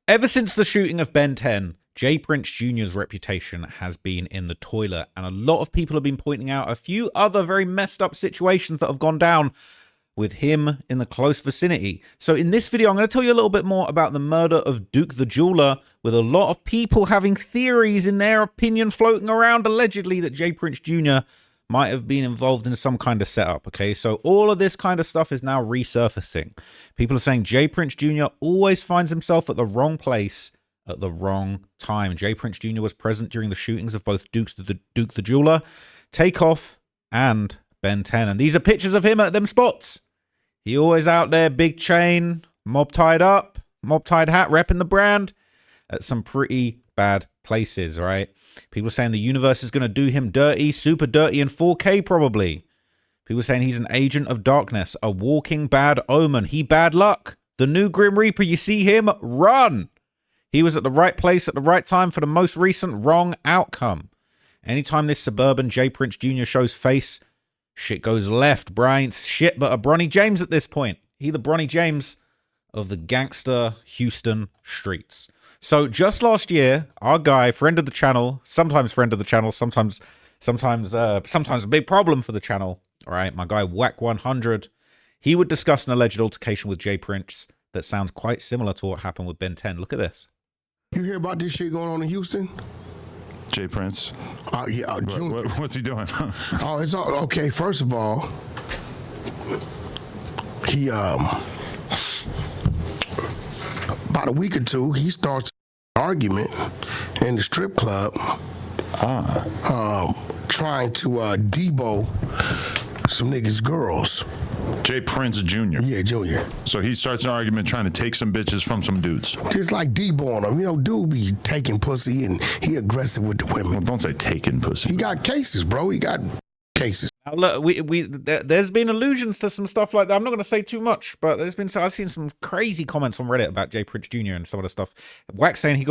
Ever since the shooting of Ben 10, J Prince Jr.'s reputation has been in the toilet, and a lot of people have been pointing out a few other very messed up situations that have gone down with him in the close vicinity. So in this video, I'm going to tell you a little bit more about the murder of Duke the Jeweler, with a lot of people having theories in their opinion floating around, allegedly, that J Prince Jr. might have been involved in some kind of setup. Okay, so all of this kind of stuff is now resurfacing. People are saying J Prince Jr. always finds himself at the wrong place at the wrong time. J Prince Jr. was present during the shootings of both Duke the Jeweler, Takeoff, and Ben 10. And these are pictures of him at them spots. He always out there, big chain, mob tied up, mob tied hat, repping the brand at some pretty bad places, right? People saying the universe is going to do him dirty, super dirty in 4K probably. People saying he's an agent of darkness, a walking bad omen. He bad luck. The new Grim Reaper, you see him, run. He was at the right place at the right time for the most recent wrong outcome. Anytime this suburban J Prince Jr. shows face, shit goes left. Brian's shit, but a Bronny James at this point. He the Bronny James of the gangster Houston streets. So just last year, our guy, friend of the channel, sometimes friend of the channel, sometimes a big problem for the channel. All right, my guy Wack 100, he would discuss an alleged altercation with J Prince that sounds quite similar to what happened with Ben 10. Look at this. You hear about this shit going on in Houston? J Prince? Yeah, Junior. What's he doing? Oh, it's all okay. First of all, he about a week or two, he starts an argument in the strip club, trying to debo some niggas' girls. J Prince Jr. Yeah, Junior. So he starts an argument trying to take some bitches from some dudes. Just like deboing them. You know, dude be taking pussy and he aggressive with the women. Well, don't say taking pussy. He got cases, bro. He got cases. Now look, there's been allusions to some stuff like that. I'm not going to say too much, but I've seen some crazy comments on Reddit about J Prince Jr. and some of the stuff. Wack saying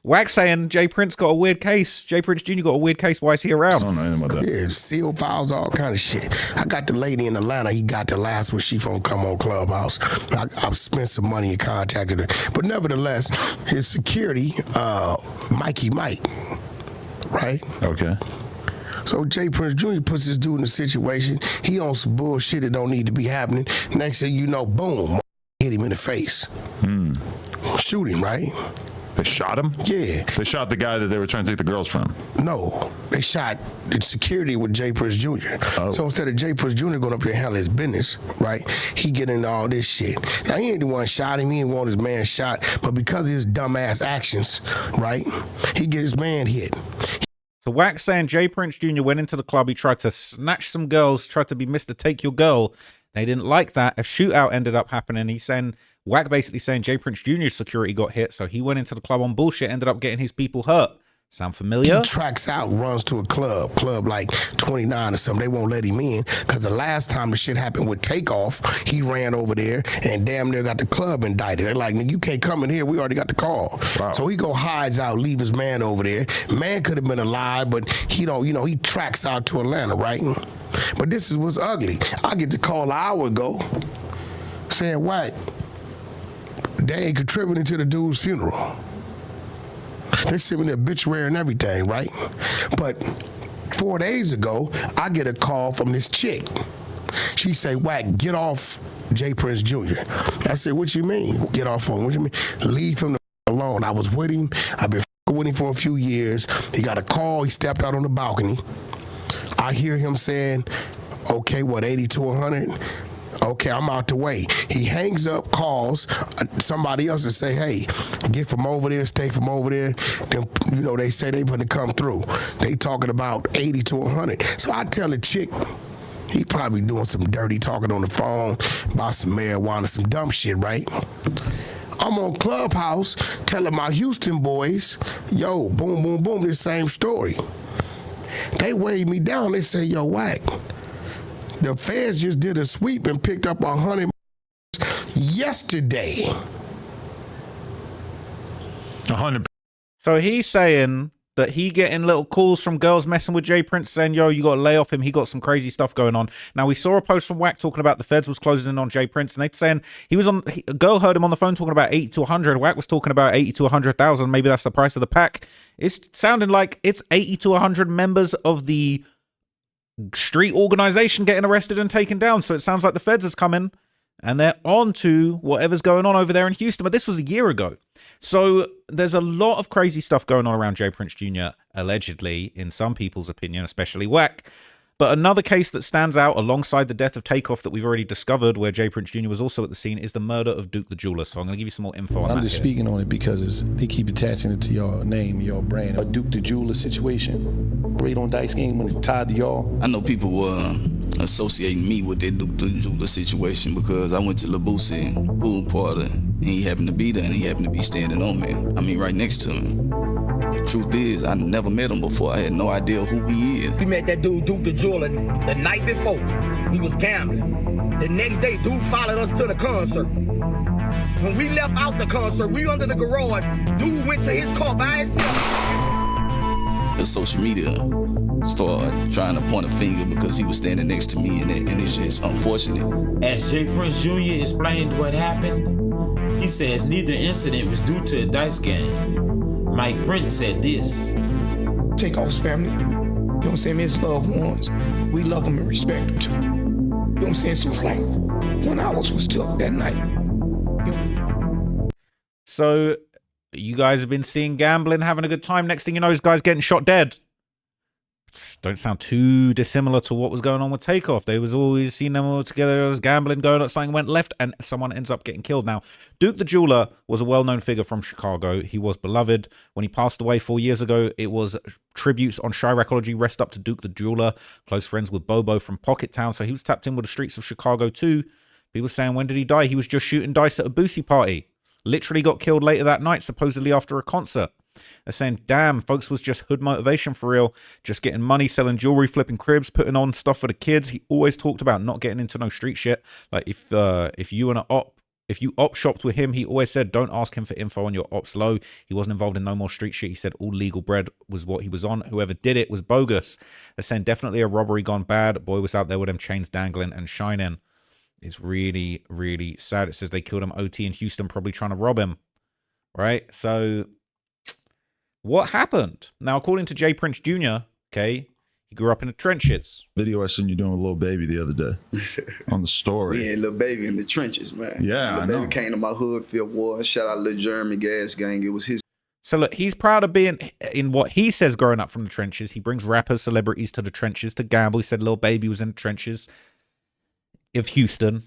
Wack saying J Prince got a weird case. J Prince Jr. got a weird case. Why is he around? I don't know anything about that. Yeah, seal files, all kind of shit. I got the lady in Atlanta. He got the last when she from come on Clubhouse. I've spent some money and contacted her. But nevertheless, his security, Mikey Mike, right? Okay. So J Prince Jr. puts this dude in a situation. He on some bullshit that don't need to be happening. Next thing you know, boom, hit him in the face. Shoot him, right? They shot him? Yeah. They shot the guy that they were trying to take the girls from? No. They shot the security with J Prince Jr. Oh. So instead of J Prince Jr. going up here and handle his business, right, he get into all this shit. Now, he ain't the one shot him. He ain't want his man shot. But because of his dumbass actions, right, he get his man hit. So Wack saying J Prince Jr. went into the club. He tried to snatch some girls, tried to be Mr. Take Your Girl. They didn't like that. A shootout ended up happening. He's saying, Wack basically saying J Prince Jr.'s security got hit, so he went into the club on bullshit, ended up getting his people hurt. Sound familiar? He tracks out, runs to a club like 29 or something. They won't let him in because the last time the shit happened with Takeoff, he ran over there and damn near got the club indicted. They're like, nigga, you can't come in here. We already got the call. Wow. So he go hides out, leave his man over there. Man could have been alive, but he don't. You know, he tracks out to Atlanta, right? But this is what's ugly. I get the call an hour ago saying, Wack, they ain't contributing to the dude's funeral. They sent me the obituary and everything, right? But 4 days ago, I get a call from this chick. She say, Wack, get off J Prince Jr. I said, what you mean? Get off on? What you mean? Leave him alone. I was with him. I've been with him for a few years. He got a call. He stepped out on the balcony. I hear him saying, okay, what, 80 to 100? Okay, I'm out the way. He hangs up, calls somebody else and say, hey, get from over there, stay from over there. Then, you know, they say they better come through. They talking about 80 to 100. So I tell the chick, he probably doing some dirty talking on the phone about some marijuana, some dumb shit, right? I'm on Clubhouse telling my Houston boys, yo, boom, boom, boom, this same story. They wave me down. They say, yo, Wack, the feds just did a sweep and picked up 100 yesterday. 100. So he's saying that he getting little calls from girls messing with Jay Prince saying, yo, you got to lay off him. He got some crazy stuff going on. Now, we saw a post from Wack talking about the feds was closing in on Jay Prince, and they saying a girl heard him on the phone talking about 80 to 100. Wack was talking about 80 to 100,000. Maybe that's the price of the pack. It's sounding like it's 80 to 100 members of the street organization getting arrested and taken down. So it sounds like the feds is coming and they're on to whatever's going on over there in Houston. But this was a year ago. So there's a lot of crazy stuff going on around Jay Prince Jr., allegedly, in some people's opinion, especially Wack. But another case that stands out alongside the death of Takeoff that we've already discovered, where Jay Prince Jr. was also at the scene, is the murder of Duke the Jeweler. So I'm going to give you some more info on that. I'm just speaking on it because they keep attaching it to your name, your brand. A Duke the Jeweler situation, great on dice game when it's tied to y'all. I know people were associating me with that Duke the Jeweler situation because I went to the Boosie pool party and he happened to be there and he happened to be standing on me. I mean, right next to him. The truth is, I never met him before. I had no idea who he is. We met that dude, Duke the Jeweler, the night before. He was gambling. The next day, dude followed us to the concert. When we left out the concert, we under the garage. Dude went to his car by himself. The social media started trying to point a finger because he was standing next to me, and it's just unfortunate. As Jay Prince Jr. explained what happened, he says neither incident was due to a dice game. Mike Prince said this. Takeoff's family, you know what I'm saying, his loved ones, we love them and respect them too. You know what I'm saying? So it's like 1 hour was took that night. So you guys have been seeing gambling, having a good time. Next thing you know, this guy's getting shot dead. Don't sound too dissimilar to what was going on with Takeoff. They was always seeing them all together as gambling going on, something went left and someone ends up getting killed. Now, Duke the Jeweler was a well-known figure from Chicago. He was beloved. When he passed away 4 years ago, it was tributes on Chiracology, rest up to Duke the Jeweler, close friends with Bobo from Pocket Town. So he was tapped in with the streets of Chicago too. People saying, when did he die? He was just shooting dice at a Boosie party. Literally got killed later that night, supposedly after a concert. They're saying, damn, folks was just hood motivation for real. Just getting money, selling jewelry, flipping cribs, putting on stuff for the kids. He always talked about not getting into no street shit. Like if you op shopped with him, he always said, don't ask him for info on your ops low. He wasn't involved in no more street shit. He said all legal bread was what he was on. Whoever did it was bogus. They're saying definitely a robbery gone bad. Boy was out there with them chains dangling and shining. It's really, really sad. It says they killed him OT in Houston, probably trying to rob him. Right? So what happened? Now, according to Jay Prince Jr., okay, he grew up in the trenches. Video I seen you doing with Lil Baby the other day on the story. We had Lil Baby in the trenches, man. Yeah, Lil I Baby know. came to my hood, Fifth Ward. Shout out Lil Jeremy Gas Gang. It was his. So look, he's proud of being in what he says growing up from the trenches. He brings rappers, celebrities to the trenches to gamble. He said Lil Baby was in the trenches of Houston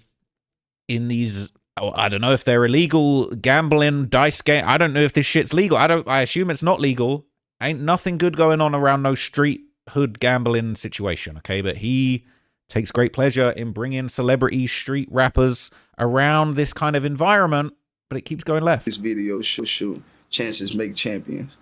in these, I don't know if they're illegal gambling dice game. I don't know if this shit's legal. I assume it's not legal. Ain't nothing good going on around no street hood gambling situation, okay? But he takes great pleasure in bringing celebrity street rappers around this kind of environment, but it keeps going left. This video shoot. Chances make champions.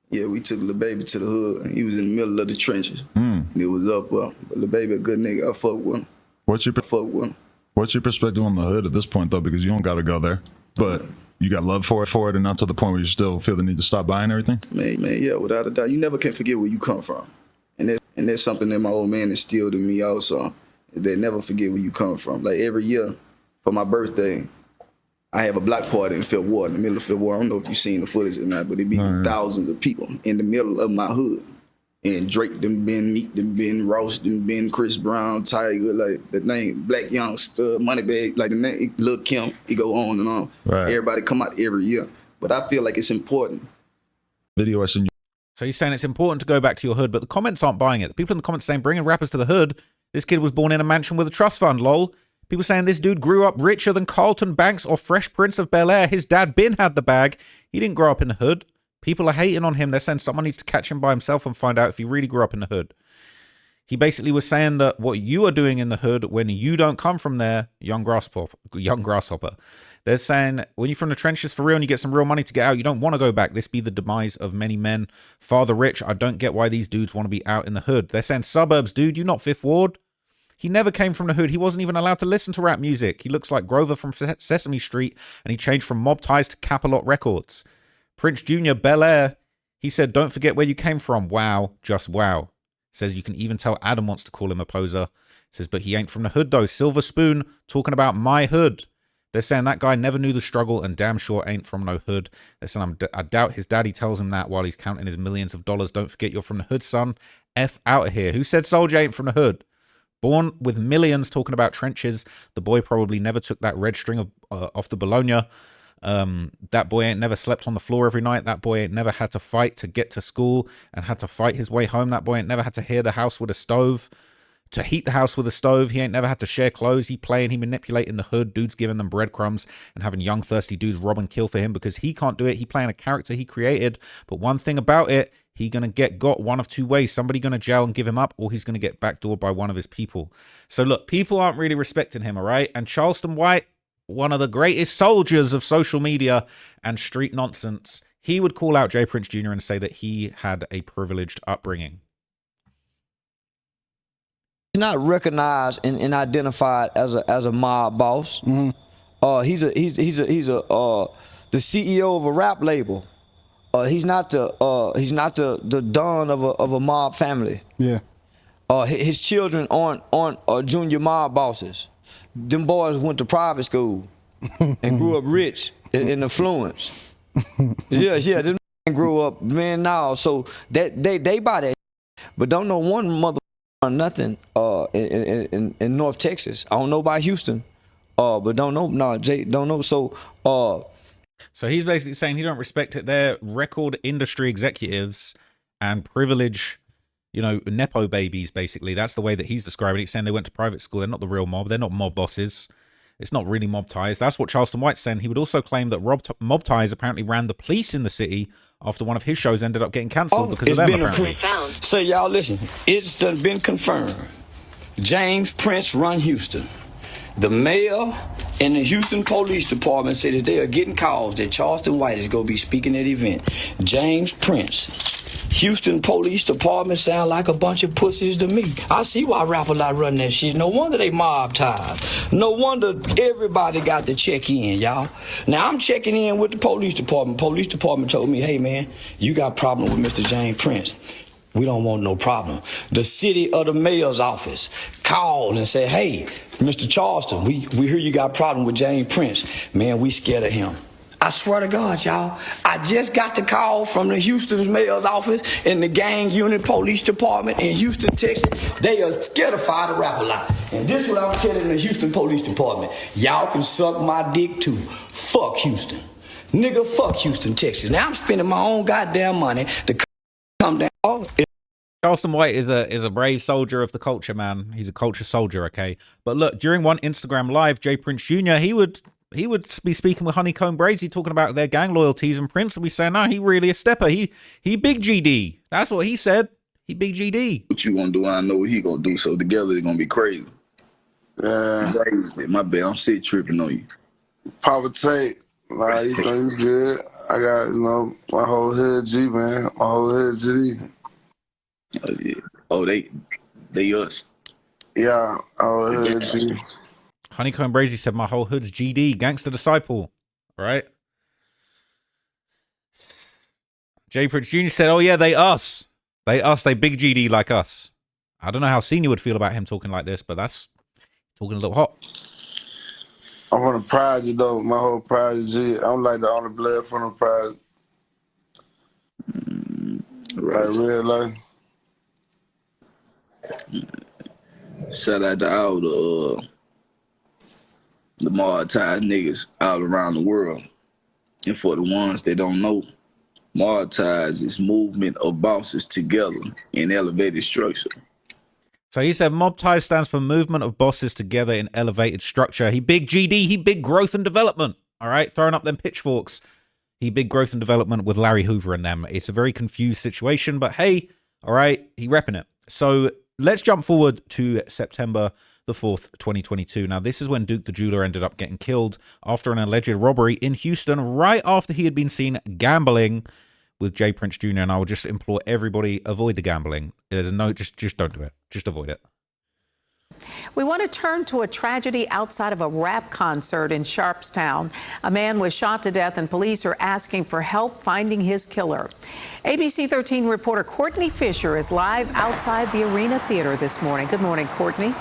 Yeah, we took Lil Baby to the hood, and he was in the middle of the trenches. And it was up. But Lil Baby, a good nigga. I fuck with him. What's your perspective on the hood at this point, though? Because you don't got to go there, but you got love for it, and not to the point where you still feel the need to stop buying everything? Man, yeah, without a doubt. You never can forget where you come from. And that's something that my old man instilled in me also. They never forget where you come from. Like every year for my birthday, I have a block party in Fifth Ward, in the middle of Fifth Ward. I don't know if you've seen the footage or not, but it be thousands of people in the middle of my hood. And Drake done been, Meek done been, Ross done been, Chris Brown, Tiger, like the name, Black Youngster, Moneybag, like the name, Lil Kim, it go on and on. Right. Everybody come out every year. But I feel like it's important. Video I seen you. So he's saying it's important to go back to your hood, but the comments aren't buying it. The people in the comments saying, bringing rappers to the hood. This kid was born in a mansion with a trust fund, lol. People saying this dude grew up richer than Carlton Banks or Fresh Prince of Bel-Air. His dad bin had the bag. He didn't grow up in the hood. People are hating on him. They're saying someone needs to catch him by himself and find out if he really grew up in the hood. He basically was saying that what you are doing in the hood when you don't come from there, young grasshopper. They're saying when you're from the trenches for real and you get some real money to get out, you don't want to go back. This be the demise of many men. Father Rich, I don't get why these dudes want to be out in the hood. They're saying suburbs, dude, you're not Fifth Ward. He never came from the hood. He wasn't even allowed to listen to rap music. He looks like Grover from Sesame Street, and he changed from Mob Ties to Capalot Records. Prince Jr., Bel-Air, He said, don't forget where you came from. Wow, just wow. Says you can even tell Adam wants to call him a poser. Says, but he ain't from the hood though. Silver Spoon talking about my hood. They're saying that guy never knew the struggle and damn sure ain't from no hood. They're saying I doubt his daddy tells him that while he's counting his millions of dollars. Don't forget you're from the hood, son. F out of here. Who said Soldier ain't from the hood? Born with millions, talking about trenches. The boy probably never took that red string off the Bologna. That boy ain't never slept on the floor every night. That boy ain't never had to fight to get to school and had to fight his way home. That boy ain't never had to heat the house with a stove. He ain't never had to share clothes. He playing, he manipulating the hood. Dudes giving them breadcrumbs and having young thirsty dudes rob and kill for him because he can't do it. He playing a character he created. But one thing about it, he gonna get got one of two ways. Somebody gonna jail and give him up, or he's gonna get backdoored by one of his people. So look, people aren't really respecting him, all right? And Charleston White, one of the greatest soldiers of social media and street nonsense, he would call out Jay Prince Jr. and say that he had a privileged upbringing. He's not recognized and identified as a mob boss. Mm-hmm. He's the CEO of a rap label. He's not the don of a mob family. Yeah. His children aren't junior mob bosses. Them boys went to private school and grew up rich in affluence. Yeah. Them grew up, man. Now, so that they buy that, but don't know one mother nothing in North Texas. I don't know about Houston, but don't know. No, Jay don't know. So he's basically saying he don't respect it. They're record industry executives and privilege, Nepo babies, basically. That's the way that he's describing it. He's saying they went to private school. They're not the real mob. They're not mob bosses. It's not really mob ties. That's what Charleston White's saying. He would also claim that mob ties apparently ran the police in the city after one of his shows ended up getting cancelled because of them, apparently. Say, y'all, listen. It's been confirmed. James Prince run Houston. The mayor and the Houston Police Department say that they are getting calls that Charleston White is going to be speaking at the event. James Prince. Houston Police Department sound like a bunch of pussies to me. I see why rappers like run that shit. No wonder they mob ties. No wonder everybody got to check in, y'all. Now I'm checking in with the police department. Police department told me, hey man, you got a problem with Mr. James Prince. We don't want no problem. The city or the mayor's office called and said, hey, Mr. Charleston, we hear you got a problem with James Prince. Man, we scared of him. I swear to God, y'all, I just got the call from the Houston's mayor's office and the gang unit police department in Houston, Texas. They are scared of fire to rap a lot. And this is what I'm telling the Houston Police Department. Y'all can suck my dick too. Fuck Houston. Nigga, fuck Houston, Texas. Now I'm spending my own goddamn money to come down. Charleston White is a brave soldier of the culture, man. He's a culture soldier, okay? But look, during one Instagram live, Jay Prince Jr., he would be speaking with Honeycomb Brazy, talking about their gang loyalties, and Prince would be saying, no, he really a stepper. He big GD. That's what he said. He big GD. What you gonna do, I know what he gonna do, so together it's gonna be crazy. My bad, I'm sick tripping on you. Papa Tate, nah, you good. I got, my whole hood G, man. My whole hood GD. Oh, yeah. Oh, they us. Yeah, our hood G. Honeycomb Brazy said, my whole hood's GD, Gangster Disciple, right? Jay Prince Jr. said, oh yeah, they us. They big GD like us. I don't know how Senior would feel about him talking like this, but that's talking a little hot. I'm from the Project, though. My whole Project G. I'm like the only blood from the Project. Right, real life. Shout out to all the Martide niggas all around the world. And for the ones that don't know, Martides is movement of bosses together in elevated structure. So he said Mob Ties stands for movement of bosses together in elevated structure. He big GD, he big growth and development. All right, throwing up them pitchforks. He big growth and development with Larry Hoover and them. It's a very confused situation, but hey, all right, he repping it. So let's jump forward to September the 4th, 2022. Now, this is when Duke the Jeweler ended up getting killed after an alleged robbery in Houston, right after he had been seen gambling with Jay Prince Jr. And I would just implore everybody, avoid the gambling. There's no, just don't do it. Just avoid it. We want to turn to a tragedy outside of a rap concert in Charlestown. A man was shot to death and police are asking for help finding his killer. ABC 13 reporter Courtney Fisher is live outside the Arena Theater this morning. Good morning, Courtney.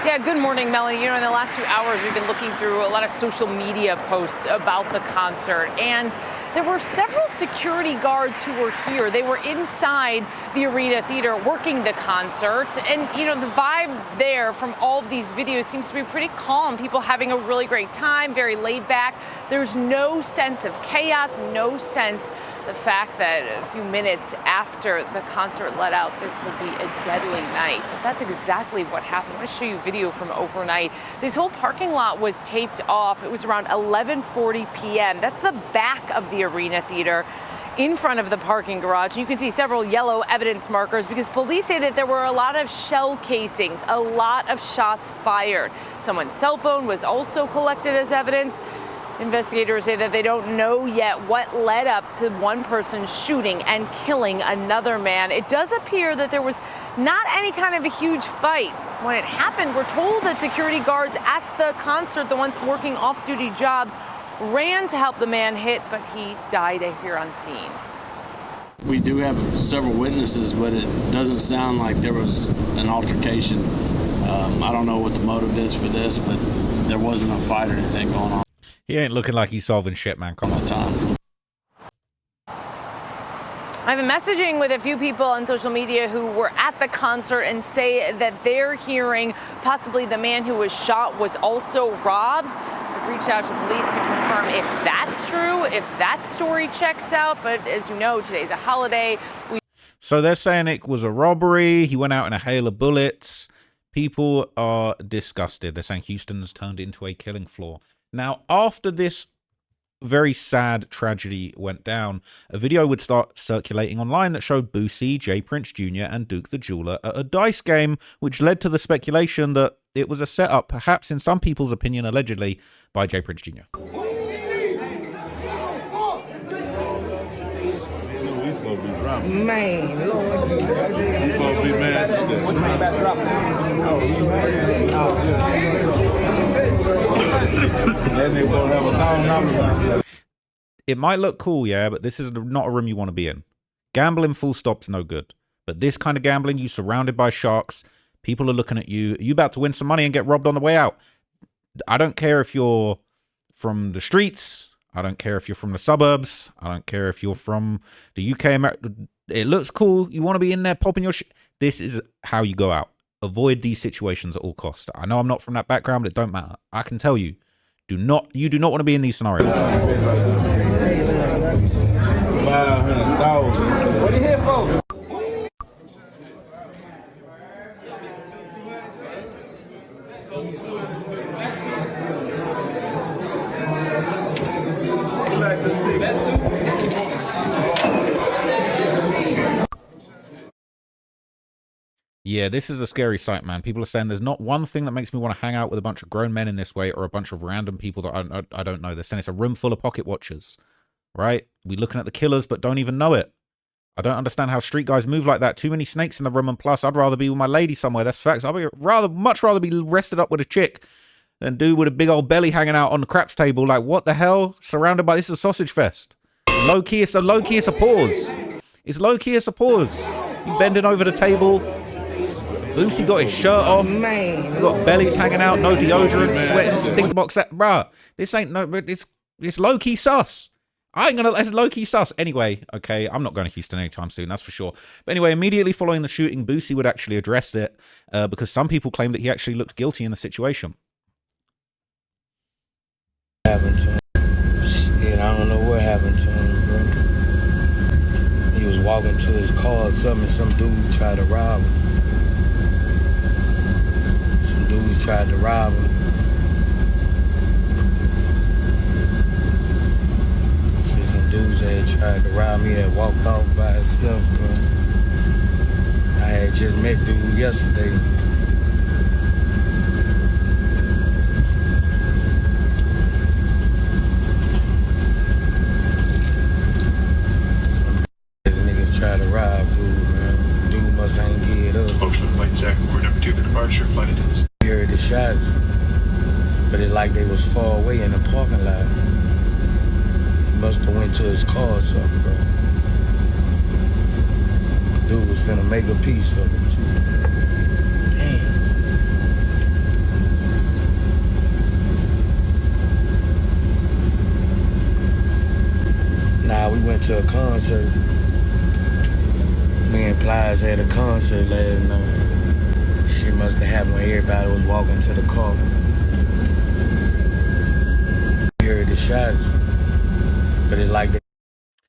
Yeah, good morning, Melanie. You know, in the last few hours, we've been looking through a lot of social media posts about the concert, and there were several security guards who were here. They were inside the Arena Theater working the concert. And, you know, the vibe there from all of these videos seems to be pretty calm. People having a really great time, very laid back. There's no sense of chaos, no sense the fact that a few minutes after the concert let out, this would be a deadly night. But that's exactly what happened. I'm going to show you video from overnight. This whole parking lot was taped off. It was around 11:40 p.m. That's the back of the Arena Theater in front of the parking garage. And you can see several yellow evidence markers because police say that there were a lot of shell casings, a lot of shots fired. Someone's cell phone was also collected as evidence. Investigators say that they don't know yet what led up to one person shooting and killing another man. It does appear that there was not any kind of a huge fight. When it happened, we're told that security guards at the concert, the ones working off-duty jobs, ran to help the man hit, but he died here on scene. We do have several witnesses, but it doesn't sound like there was an altercation. I don't know what the motive is for this, but there wasn't a fight or anything going on. He ain't looking like he's solving shit, man. Come on. I've been messaging with a few people on social media who were at the concert and say that they're hearing possibly the man who was shot was also robbed. I've reached out to police to confirm if that's true, if that story checks out. But as you know, today's a holiday. So they're saying it was a robbery. He went out in a hail of bullets. People are disgusted. They're saying Houston's turned into a killing floor. Now, after this very sad tragedy went down, a video would start circulating online that showed Boosie, J. Prince Jr. and Duke the Jeweler at a dice game, which led to the speculation that it was a setup, perhaps in some people's opinion, allegedly, by J. Prince Jr. Man, Lord. It might look cool, yeah, but this is not a room you want to be in. Gambling full stop's no good. But this kind of gambling, you surrounded by sharks, people are looking at you, you about to win some money and get robbed on the way out. I don't care if you're from the streets, I don't care if you're from the suburbs, I don't care if you're from the UK, America. It looks cool, you want to be in there popping your shit. This is how you go out. Avoid these situations at all costs. I know I'm not from that background, but it don't matter. I can tell you, you do not want to be in these scenarios. What are you here for? Yeah, this is a scary sight, man. People are saying there's not one thing that makes me want to hang out with a bunch of grown men in this way or a bunch of random people that I don't know. They're saying it's a room full of pocket watchers, right? We looking at the killers but don't even know it. I don't understand how street guys move like that. Too many snakes in the room, and plus I'd rather be with my lady somewhere. That's facts. I'd much rather be rested up with a chick than dude with a big old belly hanging out on the craps table. Like, what the hell? Surrounded by, this is a sausage fest. Low-key, it's a pause. It's low-key, it's a pause. You bending over the table. Boosie got his shirt off. Man, he got bellies hanging out, no deodorant, sweating, stink box. Bruh, this ain't no, it's low-key sus. I ain't gonna, it's low-key sus. Anyway, okay, I'm not going to Houston anytime soon, that's for sure. But anyway, immediately following the shooting, Boosie would actually address it because some people claim that he actually looked guilty in the situation. Happened to him. Shit, I don't know what happened to him, bro. He was walking to his car or something, and some dude tried to rob him. Some dudes tried to rob him. See, some dudes had tried to rob me, had walked off by himself, bro. I had just met dude yesterday. This nigga tried to rob dude, man. Dude must ain't get up. Charleston White, Zach, we're number 2 for departure. to his car or something, bro. Dude was finna make a piece for him, too. Damn. Nah, we went to a concert. Me and Plies had a concert last night. Shit must have happened when everybody was walking to the car. We heard the shots, but it's like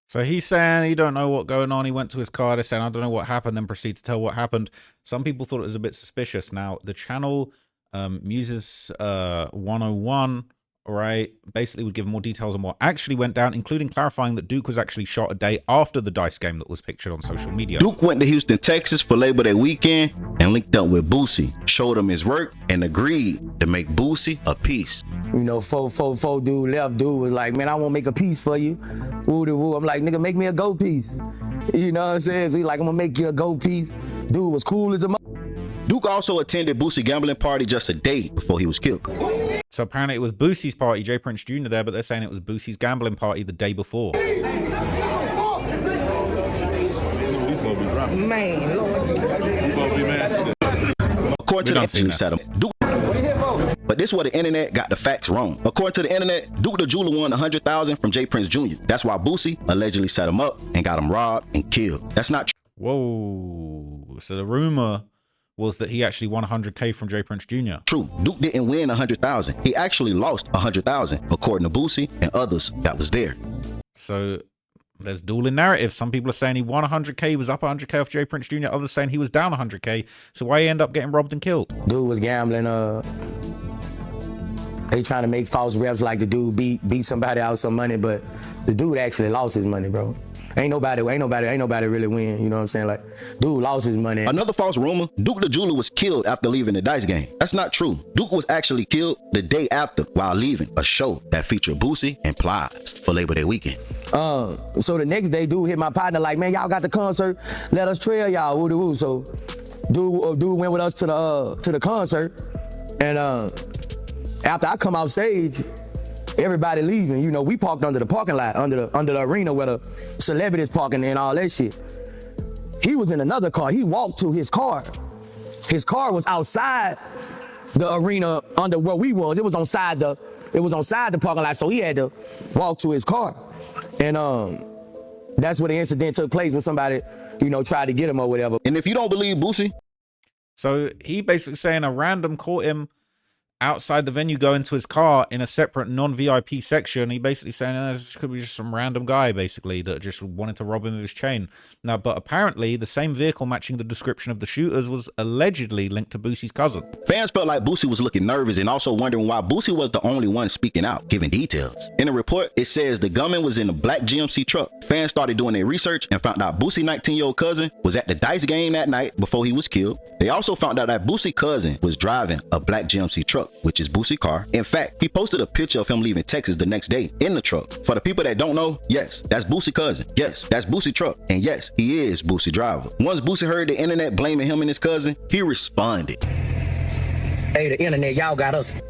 So he's saying he don't know what's going on. He went to his car. They're saying, I don't know what happened, then proceed to tell what happened. Some people thought it was a bit suspicious. Now, the channel, Muses 101, all right, basically would give more details on what actually went down, including clarifying that Duke was actually shot a day after the Dice game that was pictured on social media. Duke went to Houston, Texas for Labor Day weekend and linked up with Boosie, showed him his work, and agreed to make Boosie a piece. You know, four dude left. Dude was like, man, I want to make a piece for you. Woo-de-woo. I'm like, nigga, make me a gold piece. You know what I'm saying? So he like, I'm going to make you a gold piece. Dude was cool as a Duke also attended Boosie gambling party just a day before he was killed. So apparently it was Boosie's party, J. Prince Jr. there, but they're saying it was Boosie's gambling party the day before. Man, According to the internet settlement, Duke. But this is where the internet got the facts wrong. According to the internet, Duke the Jeweler won $100,000 from J. Prince Jr. That's why Boosie allegedly set him up and got him robbed and killed. That's not true. Whoa. So the rumor was that he actually won $100K from J. Prince Jr. True. Duke didn't win $100,000. He actually lost $100,000, according to Boosie and others that was there. So there's dueling narratives. Some people are saying he won $100K, he was up $100K off J. Prince Jr. Others saying he was down $100K. So why he end up getting robbed and killed? Dude was gambling. They trying to make false reps like the dude beat somebody out some money, but the dude actually lost his money, bro. Ain't nobody really win. You know what I'm saying? Like, dude lost his money. Another false rumor, Duke the Jeweler was killed after leaving the Dice game. That's not true. Duke was actually killed the day after while leaving a show that featured Boosie and Plies for Labor Day weekend. So the next day, dude hit my partner like, man, y'all got the concert. Let us trail y'all. Woo-de-woo. So dude went with us to the concert. And after I come off stage, everybody leaving. You know, we parked under the parking lot, under the arena where the celebrities parking and all that shit. He was in another car. He walked to his car. His car was outside the arena under where we was. It was on side the parking lot, so he had to walk to his car. And that's where the incident took place when somebody, you know, tried to get him or whatever. And if you don't believe Boosie, so he basically saying a random caught him outside the venue going to his car in a separate non-VIP section. He basically saying this could be just some random guy basically that just wanted to rob him of his chain. Now, but apparently the same vehicle matching the description of the shooters was allegedly linked to Boosie's cousin. Fans felt like Boosie was looking nervous and also wondering why Boosie was the only one speaking out, giving details. In the report, it says the gunman was in a black GMC truck. Fans started doing their research and found out Boosie's 19-year-old cousin was at the Dice game that night before he was killed. They also found out that Boosie's cousin was driving a black GMC truck, which is Boosie's car. In fact, he posted a picture of him leaving Texas the next day in the truck. For the people that don't know, yes, that's Boosie's cousin. Yes, that's Boosie's truck. And yes, he is Boosie's driver. Once Boosie heard the internet blaming him and his cousin, he responded. Hey, the internet, y'all got us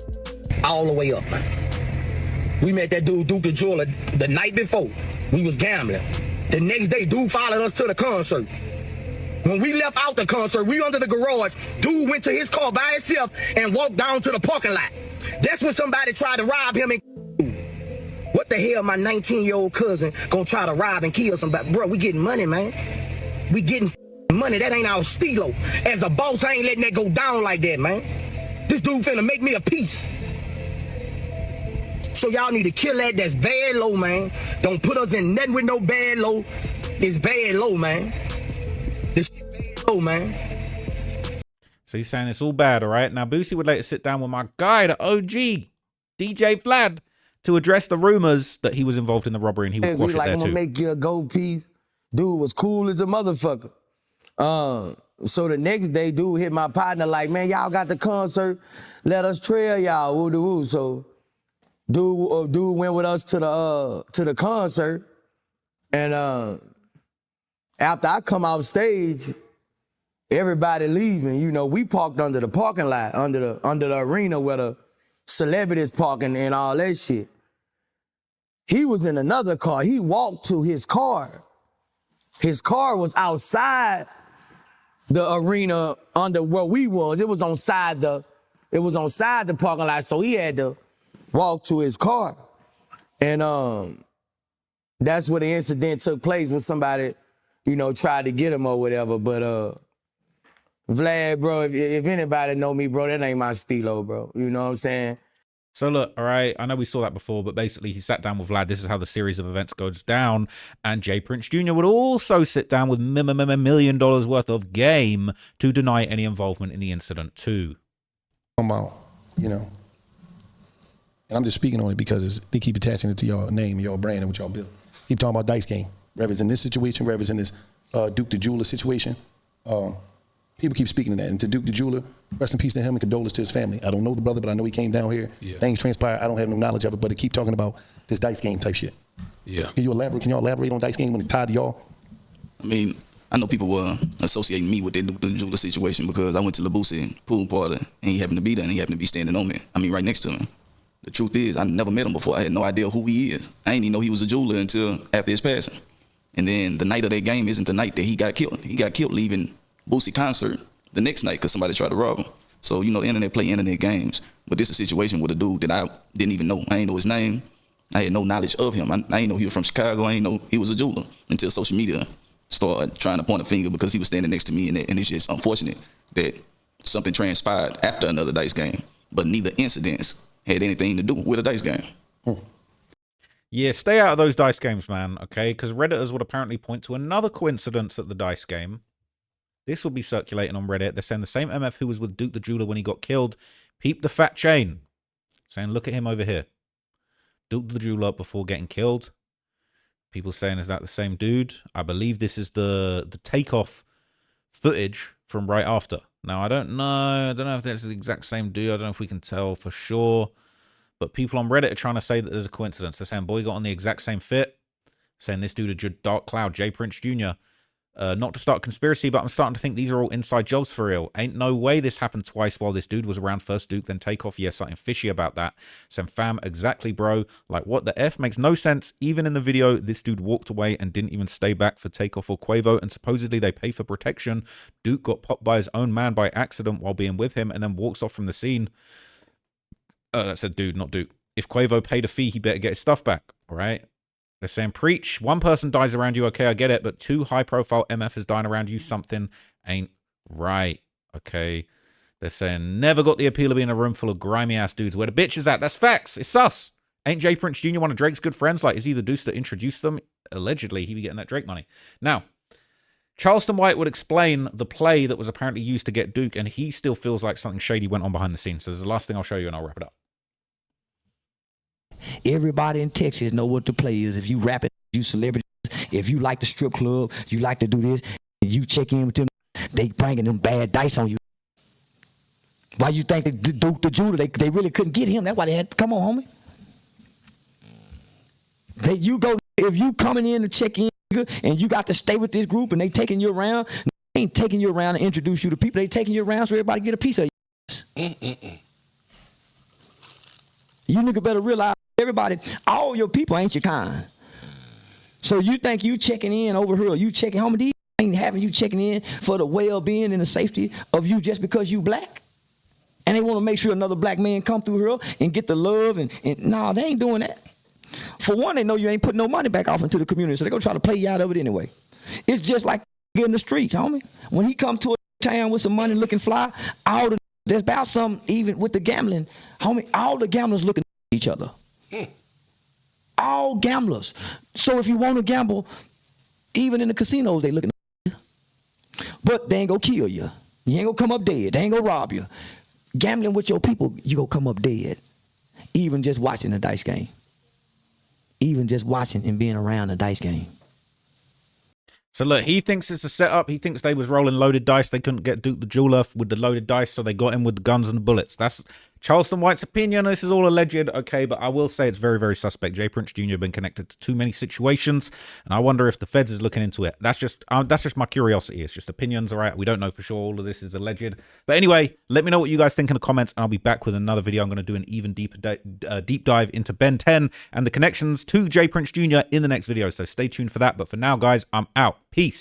all the way up, man. We met that dude, Duke the Jeweler, the night before. We was gambling. The next day, dude followed us to the concert. When we left out the concert, we under the garage. Dude went to his car by himself and walked down to the parking lot. That's when somebody tried to rob him and what the hell, my 19-year-old cousin gonna try to rob and kill somebody? Bro, we getting money, man. We getting money. That ain't our stilo. As a boss, I ain't letting that go down like that, man. This dude finna make me a piece. So y'all need to kill that. That's bad low, man. Don't put us in nothing with no bad low. It's bad low, man. This shit bad low, man. So he's saying it's all bad, all right? Now, Boosie would later sit down with my guy, the OG, DJ Vlad, to address the rumors that he was involved in the robbery and he would quash it there I'm too. gonna make you a gold piece. Dude was cool as a motherfucker. So the next day, dude hit my partner like, man, y'all got the concert. Let us trail y'all. Woo-de-woo. So dude went with us to the concert. And after I come off stage, everybody leaving. You know, we parked under the parking lot, under the arena where the celebrities parking and all that shit. He was in another car. He walked to his car. His car was outside the arena under where we was. It was on side the parking lot, so he had to walk to his car. And that's where the incident took place when somebody, you know, tried to get him or whatever. But Vlad, bro, if anybody know me, bro, that ain't my stilo, bro. You know what I'm saying? So look, all right, I know we saw that before, but basically he sat down with Vlad. This is how the series of events goes down. And Jay Prince Jr. would also sit down with $1 million worth of game to deny any involvement in the incident too. About, you know, and I'm just speaking on it because they keep attaching it to your name, your brand, and what y'all build. Keep talking about dice game. Whether it's in this situation, whether it's in this Duke the Jeweler situation, people keep speaking to that. And to Duke the Jeweler, rest in peace to him and condolences to his family. I don't know the brother, but I know he came down here. Yeah. Things transpired. I don't have no knowledge of it, but they keep talking about this dice game type shit. Yeah. Can y'all elaborate on dice game when it's tied to y'all? I mean, I know people were associating me with the Jeweler situation because I went to the Boosie pool party and he happened to be there and he happened to be standing on me. I mean, right next to him. The truth is, I never met him before. I had no idea who he is. I didn't even know he was a jeweler until after his passing. And then the night of that game isn't the night that he got killed. He got killed leaving Boosie concert the next night because somebody tried to rob him. So, you know, the internet play internet games. But this is a situation with a dude that I didn't even know. I didn't know his name. I had no knowledge of him. I didn't know he was from Chicago. I didn't know he was a jeweler until social media started trying to point a finger because he was standing next to me. And it's just unfortunate that something transpired after another dice game. But neither incidents had anything to do with a dice game. Yeah, stay out of those dice games, man, okay? Because Redditors would apparently point to another coincidence at the dice game. This will be circulating on Reddit. They're saying the same MF who was with Duke the Jeweler when he got killed peeped the fat chain. Saying, look at him over here. Duke the Jeweler before getting killed. People saying, is that the same dude? I believe this is the takeoff footage from right after. Now, I don't know. I don't know if that's the exact same dude. I don't know if we can tell for sure. But people on Reddit are trying to say that there's a coincidence. They're saying, boy, got on the exact same fit. Saying this dude, a Dark Cloud, Jay Prince Jr., not to start a conspiracy, but I'm starting to think these are all inside jobs for real. Ain't no way this happened twice while this dude was around. First Duke, then Takeoff. Yeah, something fishy about that. Saying, fam, exactly, bro. Like, what the F? Makes no sense. Even in the video, this dude walked away and didn't even stay back for Takeoff or Quavo, and supposedly they pay for protection. Duke got popped by his own man by accident while being with him and then walks off from the scene. That said dude, not Duke. If Quavo paid a fee, he better get his stuff back, all right? They're saying, preach. One person dies around you, okay, I get it, but two high-profile MFs dying around you, something ain't right, okay? They're saying, never got the appeal of being in a room full of grimy-ass dudes. Where the bitch is at? That's facts. It's sus. Ain't Jay Prince Jr. one of Drake's good friends? Like, is he the deuce that introduced them? Allegedly, he be getting that Drake money. Now, Charleston White would explain the play that was apparently used to get Duke, and he still feels like something shady went on behind the scenes. So this is the last thing I'll show you, and I'll wrap it up. Everybody in Texas know what the play is. If you rap it, you celebrities, if you like the strip club, you like to do this, you check in with them, they bringing them bad dice on you. Why you think that Duke the Jeweler, they really couldn't get him? That's why they had to come on, homie. If you coming in to check in and you got to stay with this group and they taking you around, they ain't taking you around to introduce you to people, they taking you around so everybody get a piece of you. You nigga better realize everybody, all your people ain't your kind. So you think you checking in over here, you checking, homie, these ain't having you checking in for the well-being and the safety of you just because you black. And they want to make sure another black man come through here and get the love and nah, they ain't doing that. For one, they know you ain't putting no money back off into the community, so they're gonna try to play you out of it anyway. It's just like in the streets, homie. When he come to a town with some money looking fly, there's about some, even with the gambling, homie, all the gamblers looking at each other. All gamblers. So if you want to gamble, even in the casinos, they looking at you. But they ain't gonna kill you. You ain't gonna come up dead. They ain't gonna rob you. Gambling with your people, you gonna come up dead. Even just watching a dice game. Even just watching and being around a dice game. So look, he thinks it's a setup. He thinks they was rolling loaded dice. They couldn't get Duke the Jeweler with the loaded dice, so they got him with the guns and the bullets. That's Charleston White's opinion, this is all alleged, okay, but I will say it's very, very suspect. J. Prince Jr. been connected to too many situations, and I wonder if the feds is looking into it. That's just my curiosity. It's just opinions, all right? We don't know for sure. All of this is alleged. But anyway, let me know what you guys think in the comments, and I'll be back with another video. I'm going to do an even deeper deep dive into Ben 10 and the connections to J. Prince Jr. in the next video, so stay tuned for that. But for now, guys, I'm out. Peace.